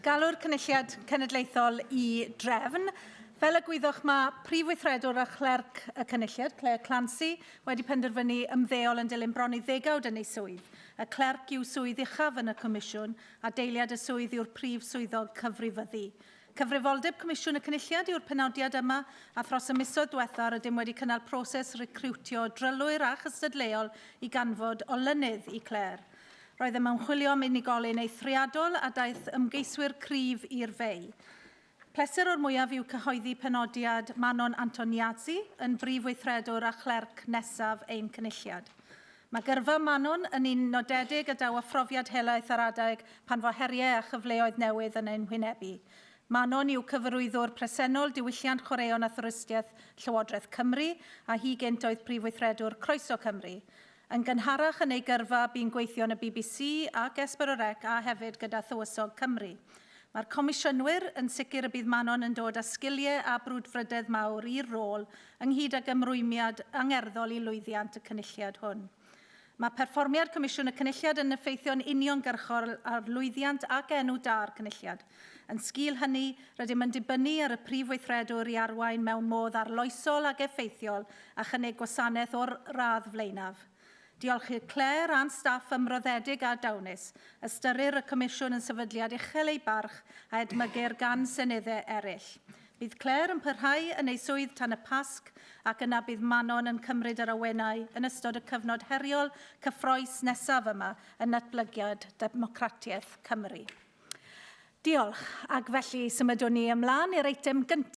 Galw'r cynulliad cenedlaethol I drefn. Fel y gwyddwch mae Prif Weithredwr a Chlerc y cynulliad, Claire Clancy, wedi penderfynu ymddeol yn dilyn bron I 10 yn ei swydd. Y clerc yw swydd uchaf yn y Comisiwn a deiliad y swydd yw'r prif swyddog cyfrifyddu. Cyfrifoldeb Comisiwn y Cynulliad yw'r penodiad yma a thros y misoedd diwethaf rydym wedi cynnal proses recriwtio drylwyr a chystadleol I ganfod olynydd I Claire. Roedd yn ymchwilio am unigolyn eithriadol a daeth ymgeiswyr cryf i'r fei. Pleser o'r mwyaf yw cyhoeddi penodiad Manon Antoniazzi yn brif weithredwr a chlerc nesaf ein cynulliad. Mae gyrfa Manon yn un nodedig y daw a phrofiad helaeth ar adeg pan fo heriau a chyfleoedd newydd yn ein hwynebu. Manon yw cyfarwyddwr presennol diwylliant chwaraeon a thwristiaeth Llywodraeth Cymru a hi gynt oedd prif weithredwr Croeso Cymru. Yn gynharach yn ei gyrfa bu'n gweithio yn y BBC ac Esbyrorec a hefyd gyda Thywysog Cymru. Mae'r comisiynwyr yn sicr y bydd Manon yn dod â sgiliau a brwdfrydedd mawr i'r rôl ynghyd ag ymrwymiad angerddol I lwyddiant y cynulliad hwn. Mae perfformiad Comisiwn y Cynulliad yn effeithio'n uniongyrchol ar lwyddiant ac enw da'r cynulliad. Yn sgil hynny, rydym yn dibynnu ar y prif weithredwr I arwain mewn modd arloesol ac effeithiol a chynnig gwasanaeth o'r radd flaenaf. Diolch i'r Claire a'n staff ymroddedig a dawnus. Ystyrir y Comisiwn yn sefydliad uchel ei barch a edmygir gan seneddau eraill. Bydd Claire yn parhau yn ei swydd tan y Pasg ac yna bydd Manon yn cymryd yr awenau yn ystod y cyfnod heriol cyffroes nesaf yma yn natblygiad Democratiaeth Cymru. Diolch, ac felly symudwn ni ymlaen i'r eitem gyntaf.